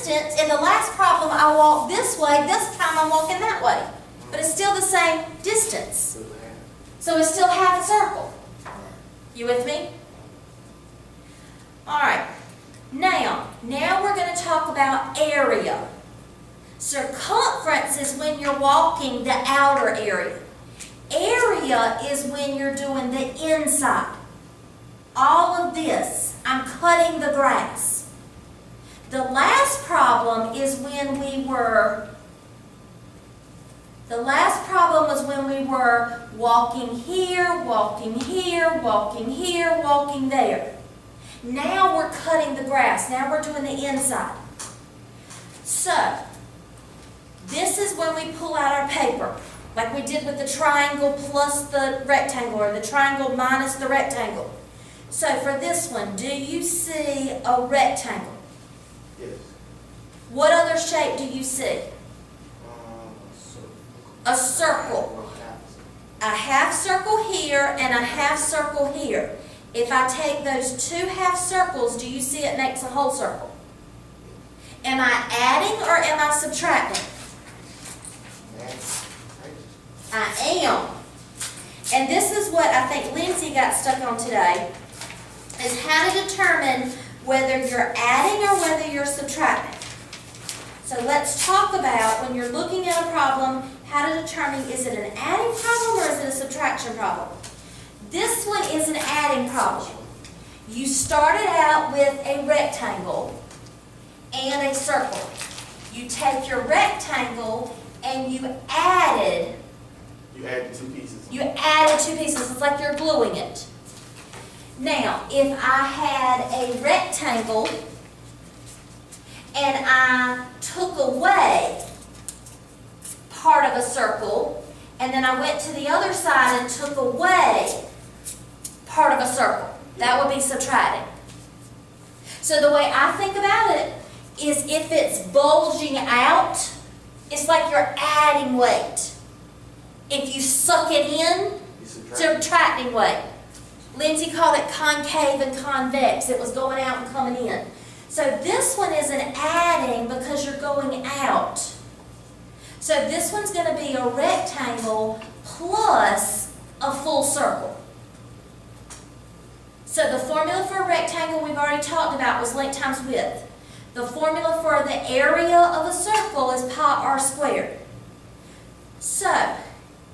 distance. In the last problem, I walked this way. This time, I'm walking that way. But it's still the same distance. So it's still half a circle. You with me? All right. Now we're going to talk about area. Circumference is when you're walking the outer area. Area is when you're doing the inside. All of this, I'm cutting the grass. The last problem is when we were walking here, walking here, walking here, walking there. Now we're cutting the grass. Now we're doing the inside. So, this is when we pull out our paper, like we did with the triangle plus the rectangle, or the triangle minus the rectangle. So for this one, do you see a rectangle? Yes. What other shape do you see? A circle. A half circle here and a half circle here. If I take those two half circles, do you see it makes a whole circle? Am I adding or am I subtracting? I am. And this is what I think Lindsay got stuck on today, is how to determine whether you're adding or whether you're subtracting. So let's talk about, when you're looking at a problem, how to determine, is it an adding problem or is it a subtraction problem? This one is an adding problem. You started out with a rectangle and a circle. You take your rectangle and you added. You added two pieces. You added two pieces. It's like you're gluing it. Now, if I had a rectangle and I took away part of a circle, and then I went to the other side and took away part of a circle, that would be subtracting. So the way I think about it is, if it's bulging out, it's like you're adding weight. If you suck it in, subtracting weight. Lindsay called it concave and convex. It was going out and coming in. So this one is an adding because you're going out. So this one's going to be a rectangle plus a full circle. So the formula for a rectangle we've already talked about was length times width. The formula for the area of a circle is pi r squared. So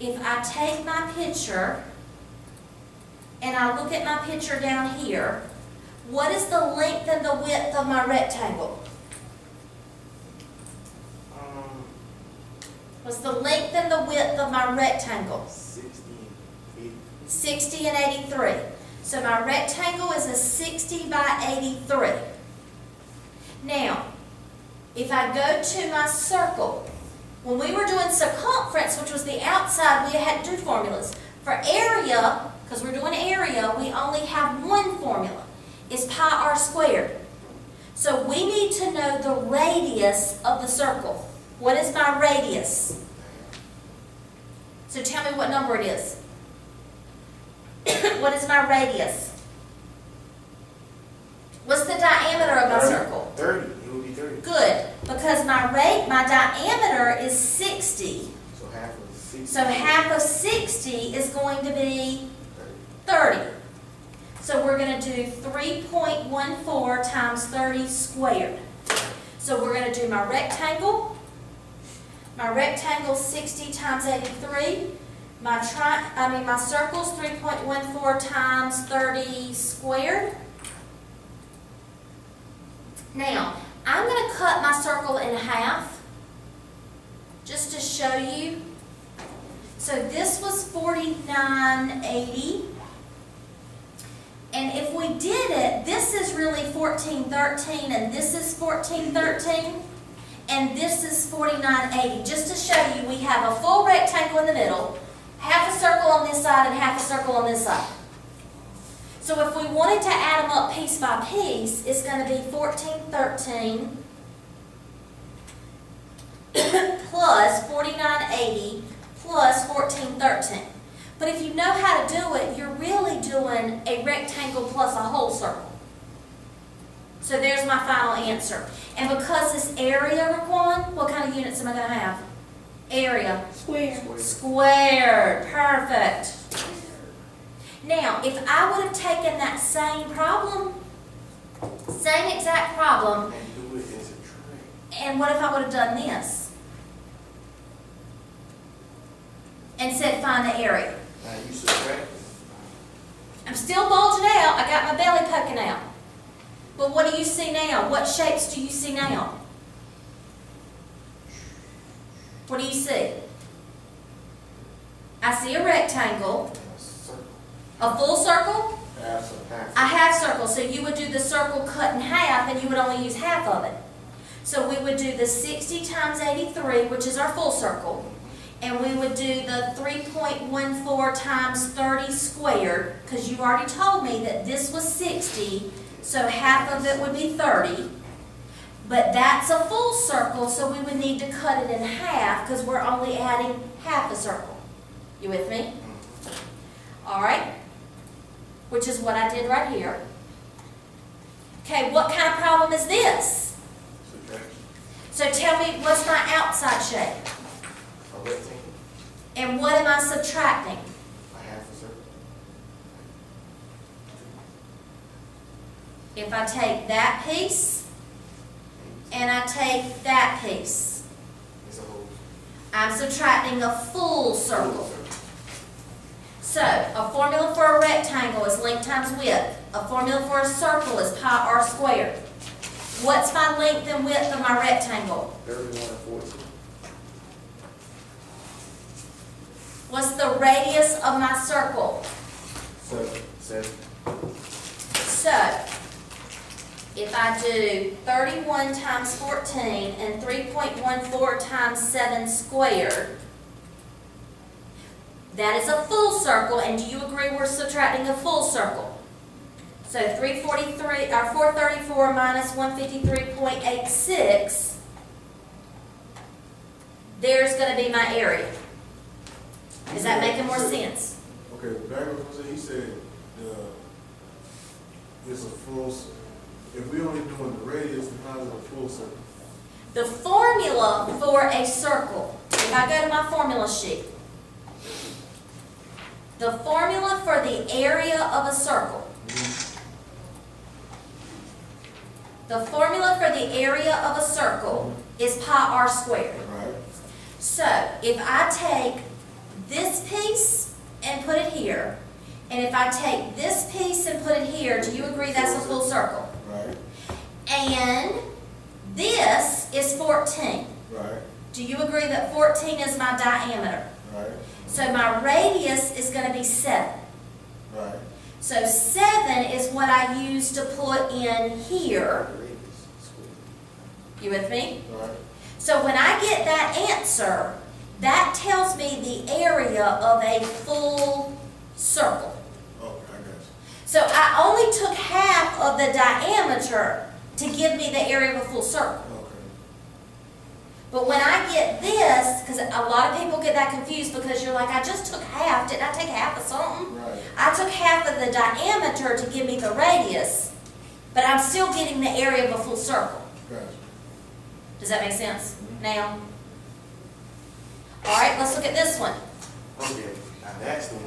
if I take my picture and I look at my picture down here, what is the length and the width of my rectangle? What's the length and the width of my rectangle? 60 and 83. So my rectangle is a 60 by 83. Now, if I go to my circle, when we were doing circumference, which was the outside, we had two formulas. For area, because we're doing area, we only have one formula. It's pi r squared. So we need to know the radius of the circle. What is my radius? So tell me what number it is. What is my radius? What's the diameter of my circle? 30. It would be 30. Good, because my diameter is 60. So half of 60. So half of 60 is going to be 30. So we're going to do 3.14 times 30 squared. So we're going to do my rectangle. My rectangle 60 times 83. My circle's 3.14 times 30 squared. Now, I'm going to cut my circle in half just to show you. So this was 4980. And if we did it, this is really 1413, and this is 1413, and this is 4980. Just to show you, we have a full rectangle in the middle, half a circle on this side and half a circle on this side. So if we wanted to add them up piece by piece, it's going to be 1413 plus 4980 plus 1413. But if you know how to do it, you're really doing a rectangle plus a whole circle. So there's my final answer. And because this area, Raquan, what kind of units am I gonna have? Area. Square. Squared, perfect. Now, if I would have taken that same problem, same exact problem, And do it as a tray. and what if I would have done this? And said find the area. Now you subtract. I'm still bulging out, I got my belly poking out. But what do you see now? What shapes do you see now? What do you see? I see a rectangle, Circle. a full circle, Half. a half circle. So you would do the circle cut in half and you would only use half of it. So we would do the 60 times 83, which is our full circle. And we would do the 3.14 times 30 squared, because you already told me that this was 60, so half of it would be 30. But that's a full circle, so we would need to cut it in half, because we're only adding half a circle. You with me? All right? Which is what I did right here. Okay, what kind of problem is this? Subtraction. So tell me, what's my outside shape? A rectangle. And what am I subtracting? A half a circle. If I take that piece and I take that piece, It's a whole. I'm subtracting a full circle. So, a formula for a rectangle is length times width. A formula for a circle is pi r squared. What's my length and width of my rectangle? 31 and 14. What's the radius of my circle? 7. So, if I do 31 times 14 and 3.14 times 7 squared, that is a full circle, and do you agree we're subtracting a full circle? So 434 minus 153.86, there's going to be my area. Is that making more sense? Okay, back up, he said, it's a full, if we only doing the radius, then how is it a full circle? The formula for a circle, if I go to my formula sheet, the formula for the area of a circle, the formula for the area of a circle is pi r squared. Right. So if I take this piece and put it here, and if I take this piece and put it here, do you agree that's a full circle? Right, And this is 14. right, Do you agree that 14 is my diameter? right, So my radius is going to be 7. right. So 7 is what I use to put in here. Radius. Square. You with me? Right. So when I get that answer, that tells me the area of a full circle. Okay, I got you. So I only took half of the diameter to give me the area of a full circle. Okay. But when I get this, because a lot of people get that confused because you're like, I just took half. Didn't I take half of something? Right. I took half of the diameter to give me the radius, but I'm still getting the area of a full circle. Gotcha. Does that make sense now? All right, let's look at this one. Okay, now that's the one.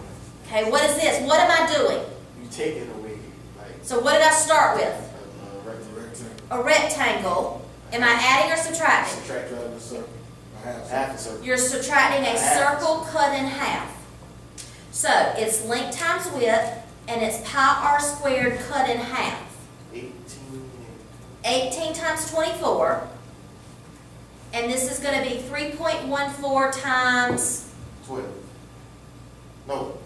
Okay, what is this? What am I doing? You taking away, like, So what did I start with? a rectangle. Rectangle. A rectangle. Am I adding or subtracting? Subtract Out of the circle. A half circle. half a circle. You're subtracting a circle cut in half. So it's length times width, and it's pi r squared cut in half. 18 18 times 24. And this is going to be 3.14 times, and 12. No,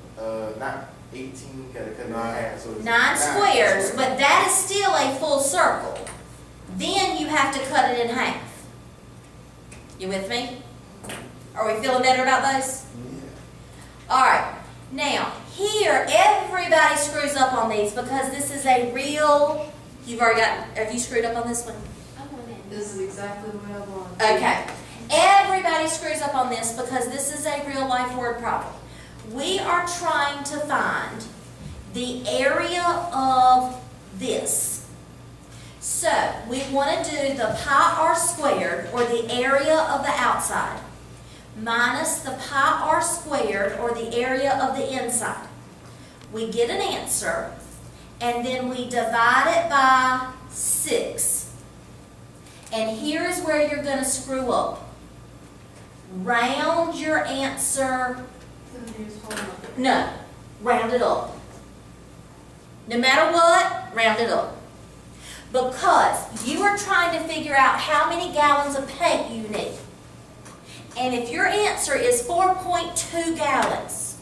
not 18, gotta cut it in Nine. half, so it's 9 squares, but that is still a full circle. Then you have to cut it in half. You with me? Are we feeling better about those? Yeah. All right. Now, here, everybody screws up on these because this is a real, have you screwed up on this one? This is exactly what I want. Okay. Everybody screws up on this because this is a real life word problem. We are trying to find the area of this. So we want to do the pi r squared, or the area of the outside, minus the pi r squared, or the area of the inside. We get an answer, and then we divide it by 6. And here is where you're going to screw up. Round your answer. No, round it up. No matter what, round it up. Because you are trying to figure out how many gallons of paint you need. And if your answer is 4.2 gallons,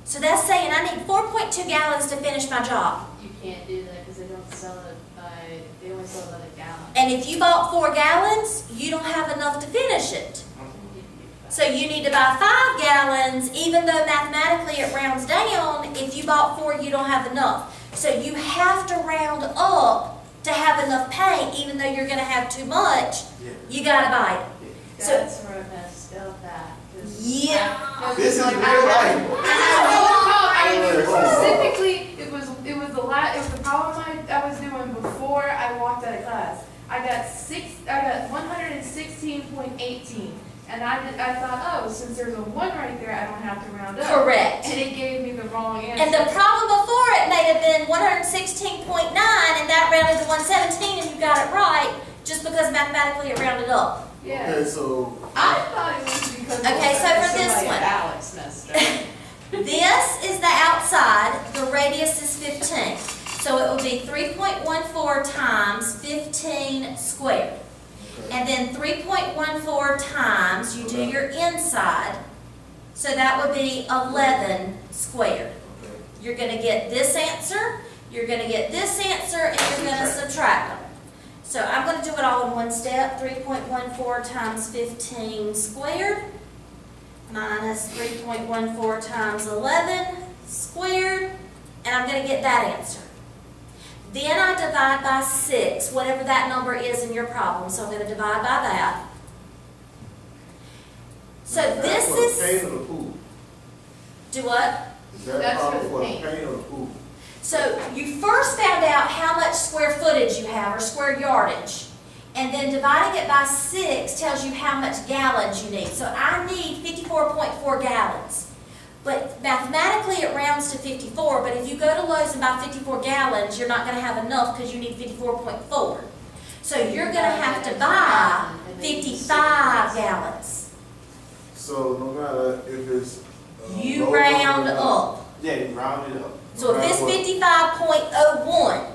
so that's saying I need 4.2 gallons to finish my job. You can't do that because they don't sell it they only sell it by the gallon. And if you bought 4 gallons, you don't have enough to finish it. So you need to buy 5 gallons, even though mathematically it rounds down. If you bought 4, you don't have enough. So you have to round up to have enough paint, even though you're going to have too much. Yeah. You got to buy it. So- That's where I messed up that. 'cause Yeah. This is like, real I life. specifically, it was the problem I was doing before I walked out of class. I got 116.18. And I thought, oh, since there's a 1 right there, I don't have to round up. Correct. And it gave me the wrong answer. And the problem before it may have been 116.9, and that rounded to 117, and you got it right, just because mathematically it rounded up. Yeah. Okay, so, I thought it was because Okay, so for this somebody one. Alex messed up. This is the outside, the radius is 15. So it will be 3.14 times 15 squared. And then 3.14 times, you do your inside, so that would be 11 squared. okay, You're going to get this answer, you're going to get this answer, and you're going to subtract them. So I'm going to do it all in one step. 3.14 times 15 squared minus 3.14 times 11 squared, and I'm going to get that answer. Then I divide by 6, whatever that number is in your problem. So I'm going to divide by that. So this for the is, paint or the pool? do what? Is that That's problem for the for the paint. paint or the pool? So you first found out how much square footage you have, or square yardage. And then dividing it by 6 tells you how much gallons you need. So I need 54.4 gallons. But mathematically it rounds to 54, but if you go to Lowe's and buy 54 gallons, you're not going to have enough because you need 54.4. So you're going to have to buy 55 gallons. So no matter if it's. You low round or up. Yeah, you round it up. So if it's 55.01,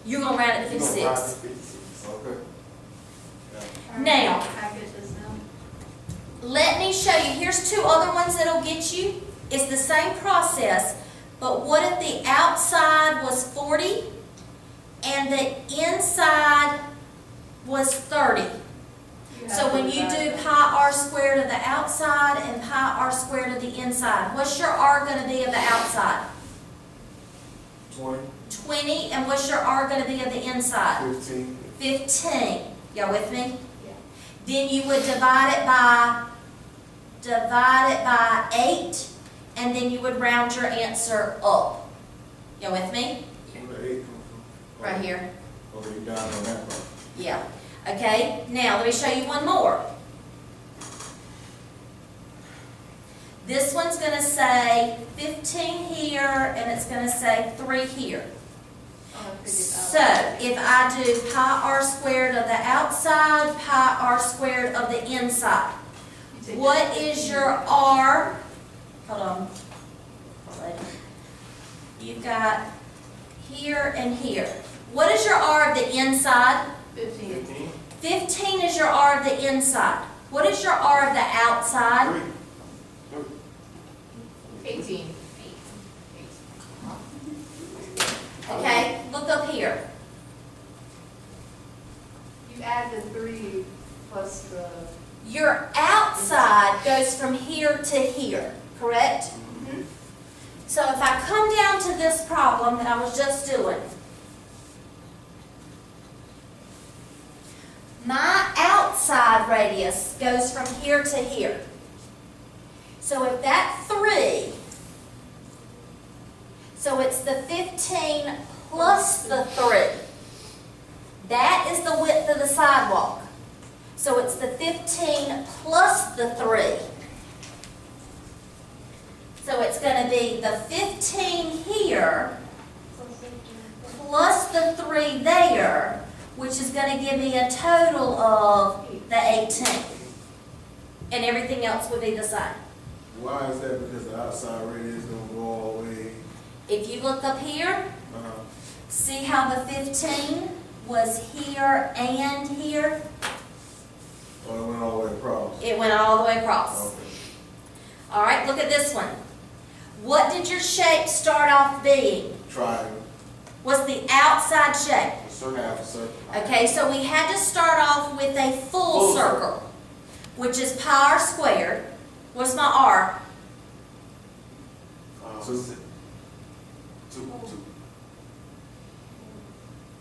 you're going to round it to You gonna round 56. to 56. Okay. Now, I get this now. let me show you. Here's 2 other ones that'll get you. It's the same process, but what if the outside was 40 and the inside was 30? So when you do pi r squared of the outside and pi r squared of the inside, what's your r going to be of the outside? 20, 20, and what's your r going to be of the inside? 15. 15. Y'all with me? Yeah. Then you would divide it by 8, and then you would round your answer up. Y'all with me? Where the 8 come from? Right here. Okay, you down on that part. Yeah. Okay, now let me show you one more. This one's going to say 15 here, and it's going to say 3 here. So if I do pi r squared of the outside, pi r squared of the inside, what is your r? Hold on. You've got here and here. What is your r of the inside? 15. 15. 15 is your r of the inside. What is your r of the outside? 3. 18. Okay, look up here. You add the 3 plus the. Your outside goes from here to here, correct? So if I come down to this problem that I was just doing, my outside radius goes from here to here. So if that 3, so it's the 15 plus the 3. That is the width of the sidewalk. So it's the 15 plus the 3. So it's going to be the 15 here plus the 3 there, which is going to give me a total of the 18. And everything else would be the same. Why is that? Because the outside radius don't go all the way. If you look up here, Uh-huh. see how the 15 was here and here? Or it went all the way across. It went all the way across. Okay. All right, look at this one. What did your shape start off being? Triangle. What's the outside shape? A circle, half a circle. Okay, so we had to start off with a full circle, which is pi r squared. What's my r? Two.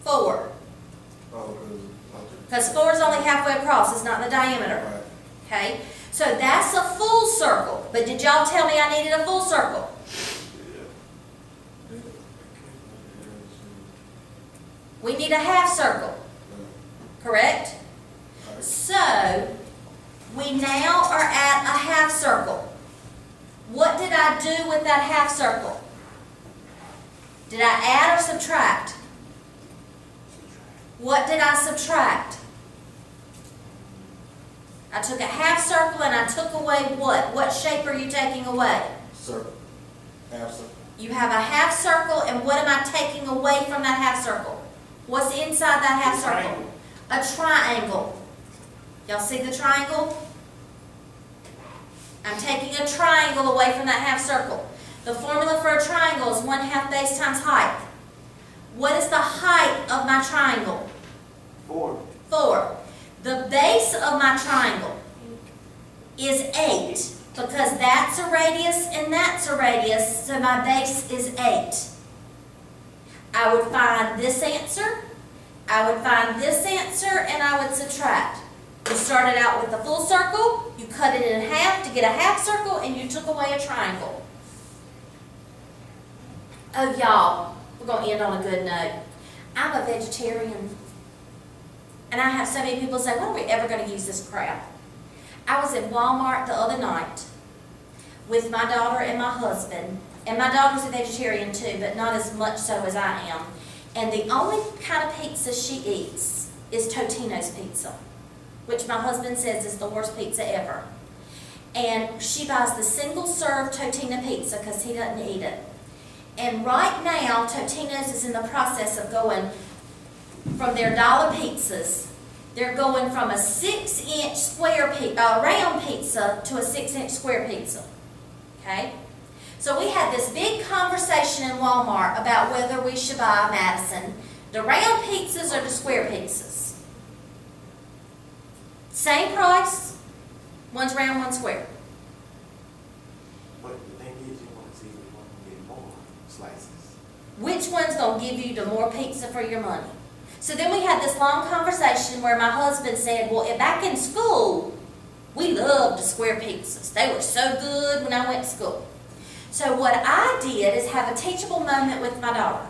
4. Oh, Because 4 is only halfway across, it's not the diameter. right. Okay, so that's a full circle. But did y'all tell me I needed a full circle? We need a half circle, correct? Right. So, we now are at a half circle. What did I do with that half circle? Did I add or subtract? What did I subtract? I took a half circle and I took away what? What shape are you taking away? Circle. Half circle. You have a half circle, and what am I taking away from that half circle? What's inside that half circle? A triangle. Y'all see the triangle? I'm taking a triangle away from that half circle. The formula for a triangle is 1/2 base times height. What is the height of my triangle? 4. 4. The base of my triangle is 8, because that's a radius and that's a radius, so my base is 8. I would find this answer, I would find this answer, and I would subtract. You started out with a full circle, you cut it in half to get a half circle, and you took away a triangle. Oh, y'all, we're going to end on a good note. I'm a vegetarian. And I have so many people say, when are we ever going to use this crap? I was in Walmart the other night with my daughter and my husband. And my daughter's a vegetarian too, but not as much so as I am. And the only kind of pizza she eats is Totino's pizza, which my husband says is the worst pizza ever. And she buys the single-serve Totino pizza because he doesn't eat it. And right now, Totino's is in the process of going from their dollar pizzas. They're going from a 6-inch square round pizza to a 6-inch square pizza. Okay? So we had this big conversation in Walmart about whether we should buy Madison the round pizzas or the square pizzas. Same price, one's round, one's square. But the thing is, you want to see which one can get more slices. Which one's going to give you the more pizza for your money? So then we had this long conversation where my husband said, well, back in school, we loved the square pizzas. They were so good when I went to school. So what I did is have a teachable moment with my daughter.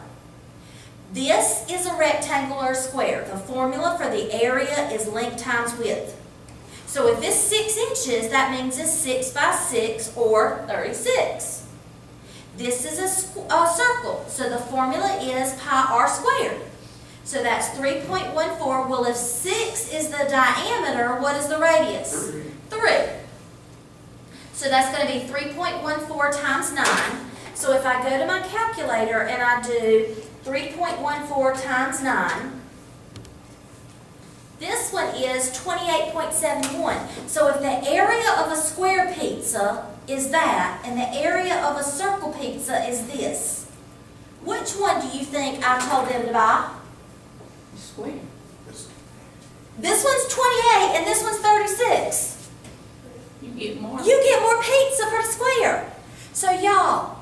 This is a rectangle or a square. The formula for the area is length times width. So if it's 6 inches, that means it's 6 by 6 or 36. This is a circle, so the formula is pi r squared. So that's 3.14. Well, if 6 is the diameter, what is the radius? 3. So that's going to be 3.14 times 9. So if I go to my calculator and I do 3.14 times 9, this one is 28.71. So if the area of a square pizza is that, and the area of a circle pizza is this, which one do you think I told them to buy? Square. This one's 28 and this one's 36. You get more. You get more pizza for the square. So y'all,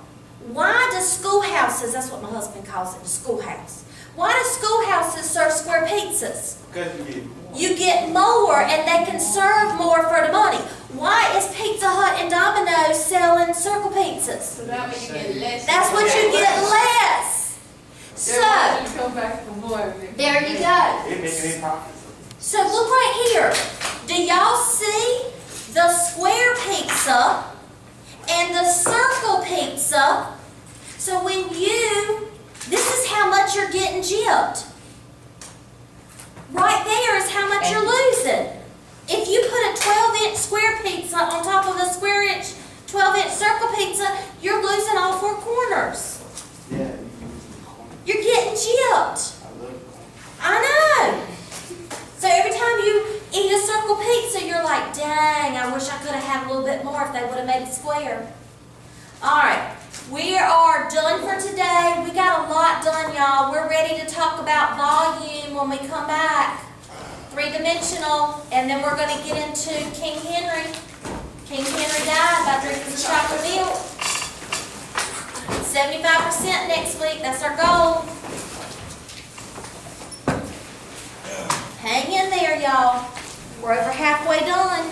why do schoolhouses, that's what my husband calls it, the schoolhouse. Why do schoolhouses serve square pizzas? Because you get more. You get more and they can serve more for the money. Why is Pizza Hut and Domino's selling circle pizzas? So that way you get less. That's what you get less. So, You come back for more. there you go. It making any profits. So look right here. Do y'all see the square pizza and the circle pizza? So this is how much you're getting gypped. Right there is how much you're losing. If you put a 12-inch square pizza on top of a 12-inch circle pizza, you're losing all four corners. Yeah, you can use the corner. You're getting gypped. I love the corner. I know. So every time you eat a circle pizza, you're like, dang, I wish I could have had a little bit more if they would have made it square. All right, we are done for today. We got a lot done, y'all. We're ready to talk about volume when we come back. Three-dimensional, and then we're going to get into King Henry. King Henry died by drinking some chocolate milk. 75% next week, that's our goal. Hang in there, y'all. We're over halfway done.